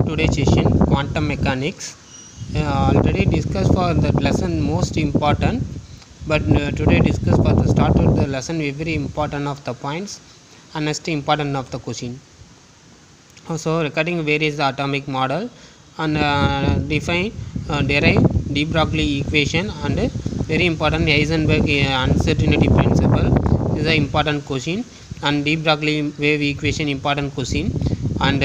today's session quantum mechanics. Already discussed for that lesson most important, but today discuss for the start of the lesson very important of the points and next important of the question. So regarding where is the atomic model and derive de Broglie equation and very important Heisenberg uncertainty principle is the important question, and de Broglie wave equation important question, and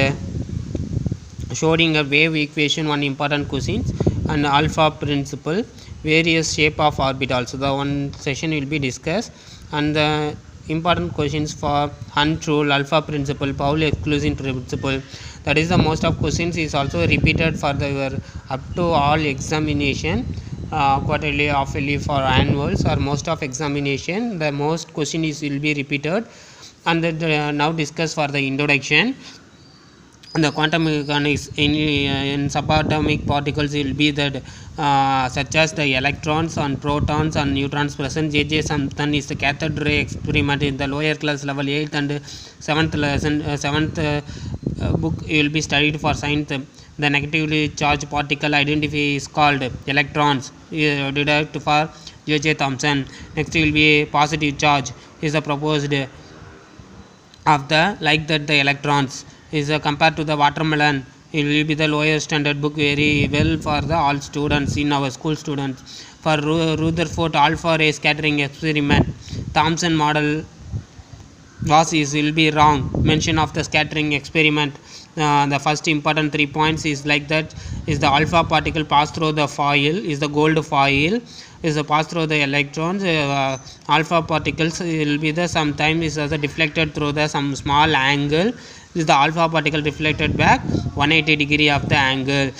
showing a wave equation one important questions, and alpha principle, various shape of orbitals. So the one session will be discussed, and the important questions for untrue alpha principle, Pauli exclusion principle. That is the most of questions is also repeated for the up to all examination, quarterly, half-yearly, for annuals or most of examination. The most question is will be repeated, and now discuss for the introduction. And the quantum mechanics in subatomic particles will be that such as the electrons and protons and neutrons present. J.J. Sampson is the cathode ray experiment in the lower class level 8th and 7th lesson, 7th book you will be studied for science. The negatively charged particle identity is called electrons, derived for J.J. Thomson. Next will be positive charge is the proposed of the like that the electrons is compared to the watermelon. It will be the lower standard book, very well for the all students in our school students. For Rutherford alpha ray scattering experiment, Thomson model was is will be wrong. Mention of the scattering experiment, the first important 3 points is like that is the alpha particle pass through the foil, is the gold foil, is the pass through the electrons. Alpha particles will be the sometimes is also deflected through the some small angle. Is the alpha particle reflected back 180 degree of the angle.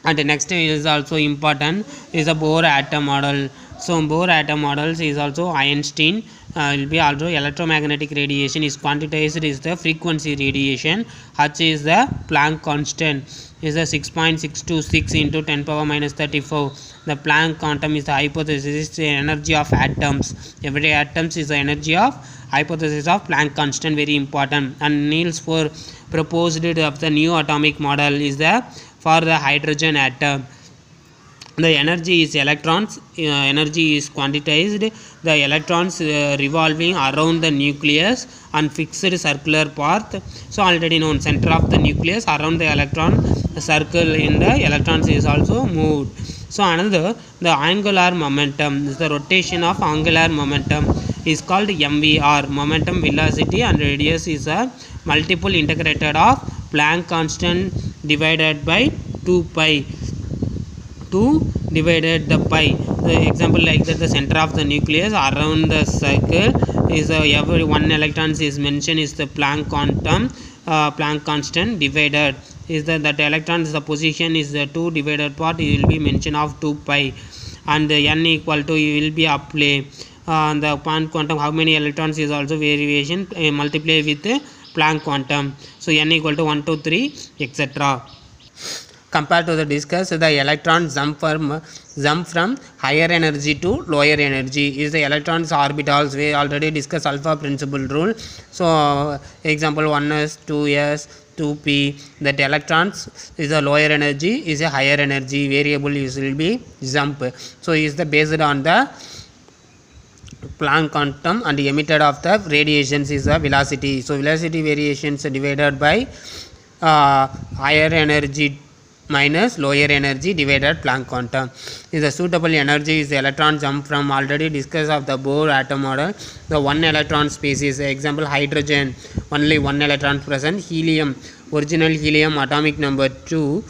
And the next is also important is the Bohr atom model. So Bohr atom models is also Einstein, will be also electromagnetic radiation is quantized is the frequency radiation. H is the Planck constant, is the 6.626 into 10 power minus 34. The Planck quantum is the hypothesis is the energy of atoms. Every atoms is the energy of hypothesis of Planck constant, very important. And Niels Bohr proposed of the new atomic model is the for the hydrogen atom. The energy is electrons, energy is quantized, the electrons revolving around the nucleus and fixed circular path. So already known, center of the nucleus around the electron circle in the electrons is also moved. So another, the angular momentum is the rotation of angular momentum is called MVR, momentum velocity, and radius is a multiple integrated of Planck constant divided by 2 pi. 2 divided the pi. The example like that, the center of the nucleus around the circle is every one electrons is mentioned is the Planck quantum, Planck constant divided is that electrons the position is the 2 divided part, it will be mention of 2 pi, and the n equal to you will be apply the Planck quantum how many electrons is also variation, multiply with Planck quantum. So n equal to 1 2 3 etc. Compared to the discuss, the electrons jump from higher energy to lower energy is the electrons orbitals. We already discussed alpha principle rule. So example 1s, 2s, 2p, that electrons is a lower energy, is a higher energy, variable is will be jump. So is the based on the Planck quantum, and emitted of the radiations is the velocity. So velocity variations divided by higher energy minus lower energy divided Planck quantum is the suitable energy is the electron jump from already discussed of the Bohr atom model. The one electron species, example hydrogen, only one electron present. Helium, original helium atomic number 2,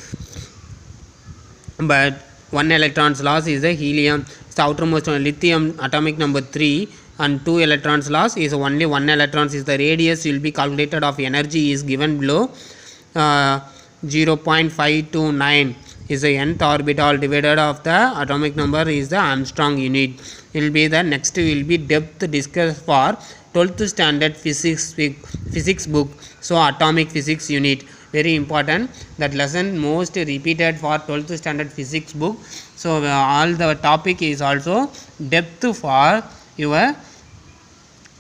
but one electrons loss is the helium. The outermost one, lithium atomic number 3 and 2 electrons loss is only one electrons is the radius will be calculated of energy is given below. 0.529 is the nth orbital divided of the atomic number is the Armstrong unit. It will be the next will be depth discussed for 12th standard physics book. So atomic physics unit, very important, that lesson most repeated for 12th standard physics book. So all the topic is also depth for your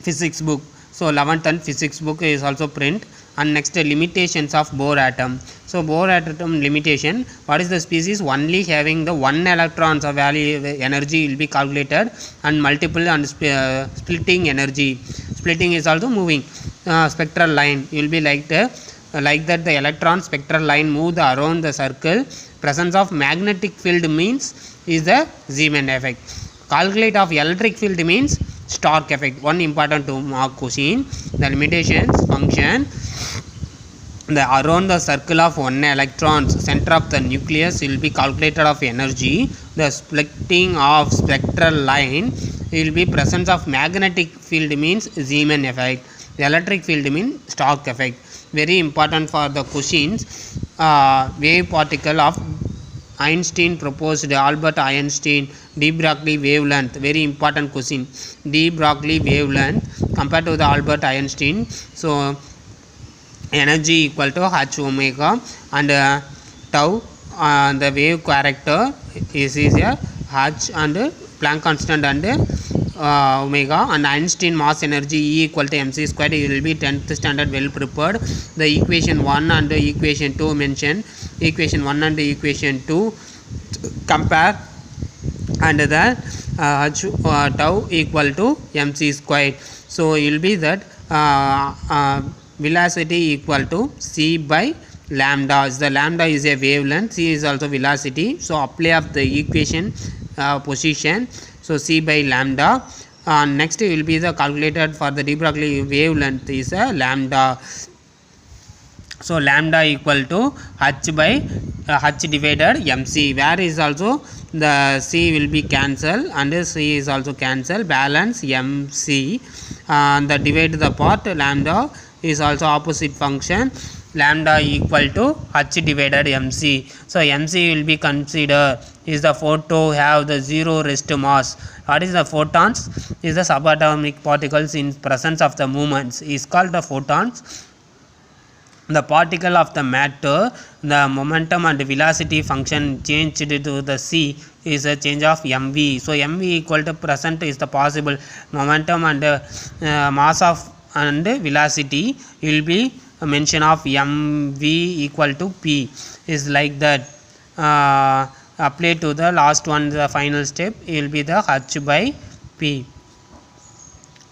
physics book. So 11th and physics book is also print, And next limitations of Bohr atom. So Bohr atom limitation, what is the species? Only having the one electrons of value energy will be calculated, and multiple and splitting energy. Splitting is also moving spectral line. You will be like that the electron spectral line move around the circle. Presence of magnetic field means is the Zeeman effect. Calculate of electric field means Stark effect. One important to mark question. The limitations function. Around the circle of one electron, center of the nucleus will be calculated of energy. The splitting of spectral line will be presence of magnetic field means Zeeman effect. The electric field means Stark effect. Very important for the questions. Wave particle of Einstein proposed, Albert Einstein. De Broglie wavelength, very important question. De Broglie wavelength compared to the Albert Einstein. So energy equal to h omega, and tau, the wave character is a h, and Planck constant and omega, and Einstein mass energy E equal to mc squared. It will be 10th standard well prepared. The equation 1 and the equation 2 mentioned. Equation 1 and the equation 2 compare, and the tau equal to mc squared. So it will be that velocity equal to c by lambda. The lambda is a wavelength, c is also velocity. So apply of the equation position. So c by lambda. Next will be the calculated for the de Broglie wavelength is a lambda. So lambda equal to h by h divided mc, where is also the c will be cancelled and c is also cancelled, balance mc. The divide the part, lambda is also opposite function, lambda equal to h divided mc. So mc will be considered is the photon have the zero rest mass. What is the photons? Is the subatomic particles in presence of the movements is called the photons. The particle of the matter, the momentum and velocity function changed to the c is a change of mv. So mv equal to present is the possible momentum and mass of and velocity will be a mention of mv equal to p is like that. Apply to the last one, the final step will be the h by p,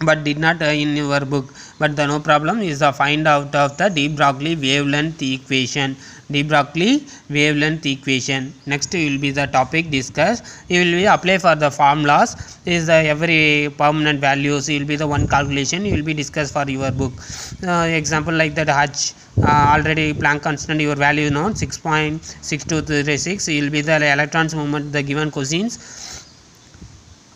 but did not in your book, but the no problem is the find out of the de Broglie wavelength equation. De Broglie wavelength equation. Next will be the topic discussed. You will be apply for the formulas is the every permanent values. Will be the one calculation you will be discussed for your book. Example like that h already Planck constant your value known 6.6236. Will be the electrons movement the given questions.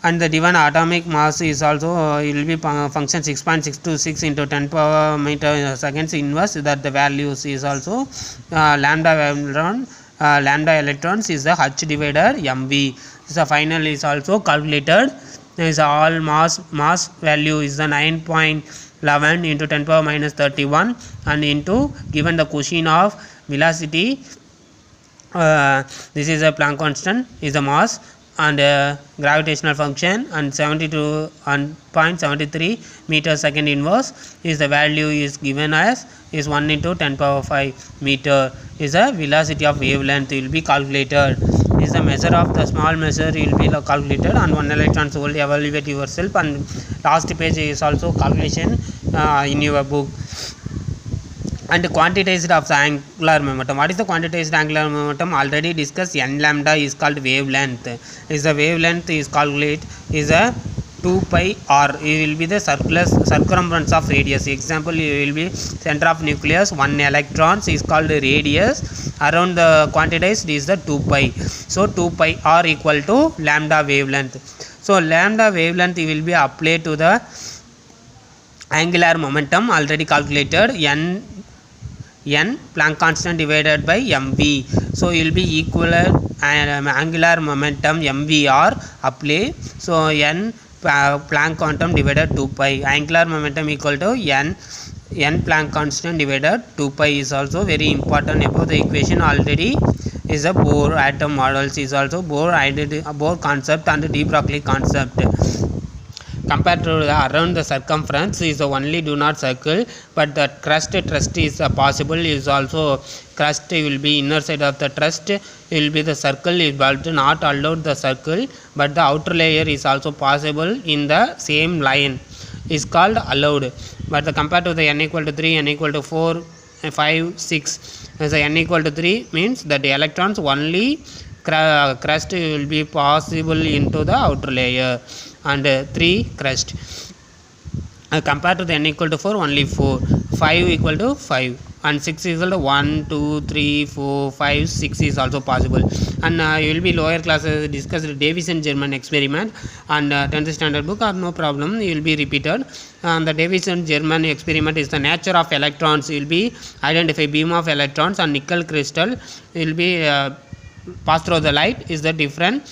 And the given atomic mass is also it will be function 6.626 into 10 power meter seconds inverse, that the values is also lambda electrons is the h divided mv. So final is also calculated. Is all mass value is the 9.11 into 10 power minus 31, and into given the question of velocity, this is a Planck constant is the mass, and gravitational function, and 72.73 meter second inverse is the value is given as is 1 into 10 power 5 meter is a velocity of wavelength will be calculated. Is the measure of the small measure will be calculated, and 1 electron will evaluate yourself, and last page is also calculation in your book. And quantized of the angular momentum. What is the quantized angular momentum? Already discussed. N lambda is called wavelength. Is the wavelength is calculate is a 2 pi r. It will be the circumference of radius. Example, it will be center of nucleus 1 electrons is called radius. Around the quantized is the 2 pi. So 2 pi r equal to lambda wavelength. So lambda wavelength will be applied to the angular momentum already calculated. N Planck constant divided by mv. So it will be equal angular momentum mvr apply. So n Planck quantum divided 2 pi. Angular momentum equal to n Planck constant divided 2 pi is also very important. About the equation already is a Bohr atom models is also Bohr concept and de Broglie concept. compared to the around the circumference is only do not circle, but the crust is possible, is also crust will be inner side of the crust will be the circle is but not allowed the circle, but the outer layer is also possible in the same line is called allowed. But the compared to the n equal to 3, n equal to 4, 5, 6, as n equal to 3 means that the electrons only crust will be possible into the outer layer, and 3 crust. Compared to the n equal to 4 only 4, 5 equal to 5, and 6 equal to 1, 2, 3, 4, 5, 6 is also possible. And you will be lower classes discussed Davis and German experiment and 10th standard book, or no problem, you will be repeated. The Davis and German experiment is the nature of electrons. You will be identify beam of electrons and nickel crystal will be pass through the light is the different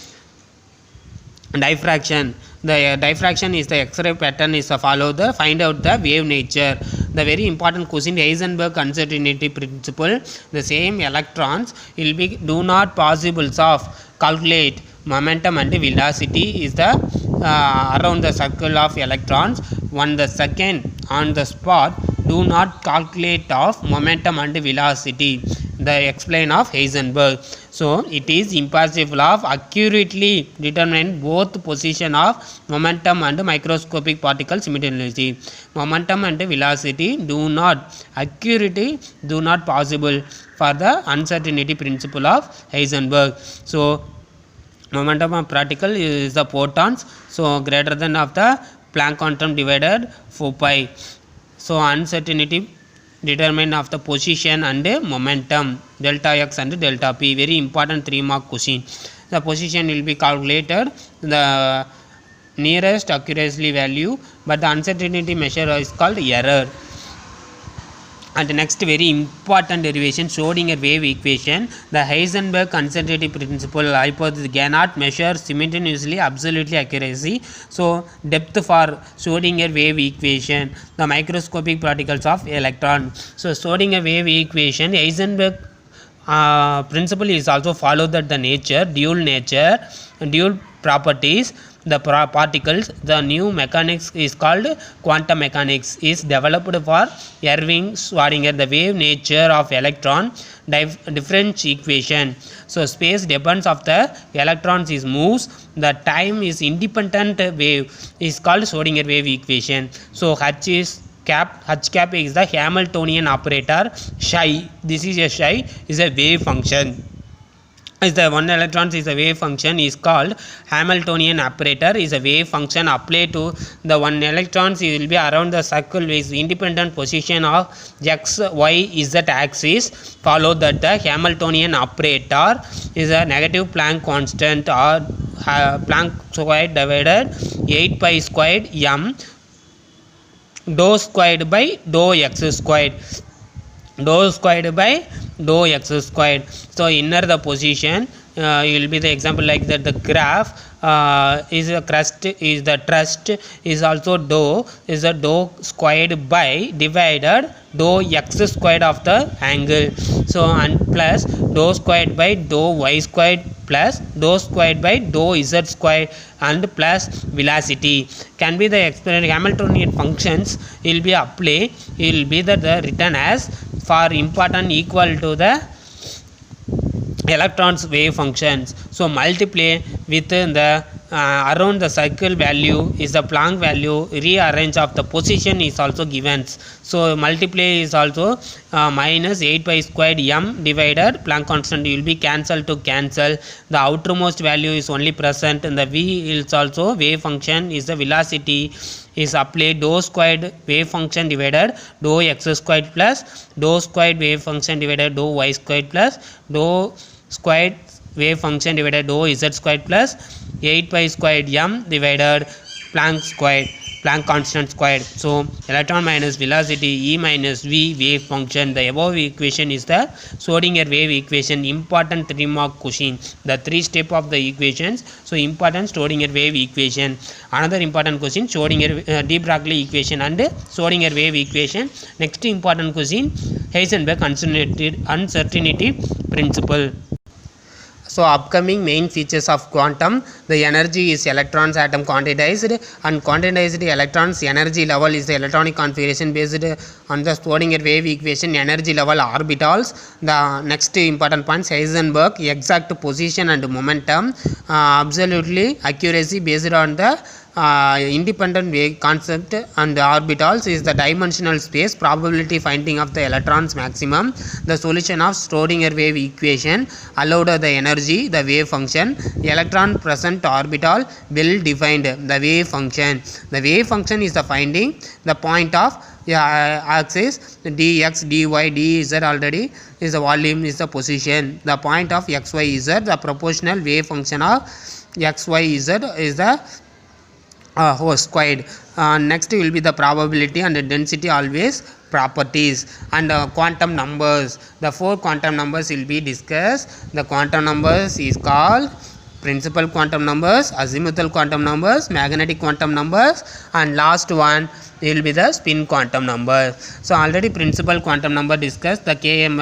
diffraction. The diffraction is the X-ray pattern is follow the find out the wave nature. The very important question, Heisenberg uncertainty principle. The same electrons will be do not possibles of calculate momentum and velocity is the around the circle of electrons. 1 second on the spot do not calculate of momentum and velocity. The explain of Heisenberg. So it is impossible of accurately determine both position of momentum and microscopic particles simultaneously. Momentum and velocity do not accurately do not possible for the uncertainty principle of Heisenberg. So momentum of particle is the photons, so greater than of the Planck quantum divided 4 pi. So uncertainty determine of the position and momentum delta x and delta p. Very important 3 mark question. The position will be calculated the nearest accuracy value, but the uncertainty measure is called error. And next very important derivation, Schrodinger wave equation. The Heisenberg uncertainty principle hypothesis cannot measure simultaneously absolutely accuracy. So depth for Schrodinger wave equation, the microscopic particles of electron. So Schrodinger wave equation, Heisenberg principle is also followed that the nature, dual properties, the particles. The new mechanics is called quantum mechanics is developed for Erwin Schrodinger. The wave nature of electron difference equation. So space depends of the electrons is moves, the time is independent wave is called Schrodinger wave equation. So H cap is the Hamiltonian operator. Psi, this is a psi is a wave function. Is the one electrons is a wave function is called Hamiltonian operator is a wave function applied to the one electrons. It will be around the circle with independent position of x, y, z axis. Follow that the Hamiltonian operator is a negative Planck constant or Planck squared divided 8 pi squared m dou squared by dou x squared. Dou squared by dou x squared. So inner the position you will be the example like that the graph is a crust is the trust is also dou is a dou squared by divided dou x squared of the angle. So and plus dou squared by dou y squared plus dou squared by dou z squared and plus velocity can be the experiment Hamiltonian functions will be applied. It will be the written as for important equal to the electrons wave functions. So multiply with the around the circle value is the Planck value, rearrange of the position is also given. So multiply is also minus 8 pi squared m divided Planck constant will be cancelled to cancel. The outermost value is only present and the v is also wave function is the velocity is applied dou squared wave function divided dou x squared plus dou squared wave function divided dou y squared plus dou squared wave function divided dou z squared plus 8 pi squared m divided Planck constant squared. So electron minus velocity E minus V wave function. The above equation is the Schrodinger wave equation. Important 3 mark question. The 3 step of the equations. So important Schrodinger wave equation. Another important question Schrodinger de Broglie equation and Schrodinger wave equation. Next important question Heisenberg uncertainty principle. So upcoming main features of quantum, the energy is electrons atom quantized, and quantized electrons energy level is the electronic configuration based on the Schrodinger wave equation energy level orbitals. The next important point, Heisenberg exact position and momentum, absolutely accuracy based on the independent wave concept, and orbitals is the dimensional space probability finding of the electrons maximum. The solution of Schrodinger wave equation allowed the energy, the wave function, electron present orbital well defined, the wave function. The wave function is the finding the point of axis dx dy dz already is the volume, is the position. The point of xy z, the proportional wave function of xy z is the squared. Next will be the probability and the density always properties, and quantum numbers. The 4 quantum numbers will be discussed. The quantum numbers is called principal quantum numbers, azimuthal quantum numbers, magnetic quantum numbers, and last one will be the spin quantum number. So already principal quantum number discussed, the km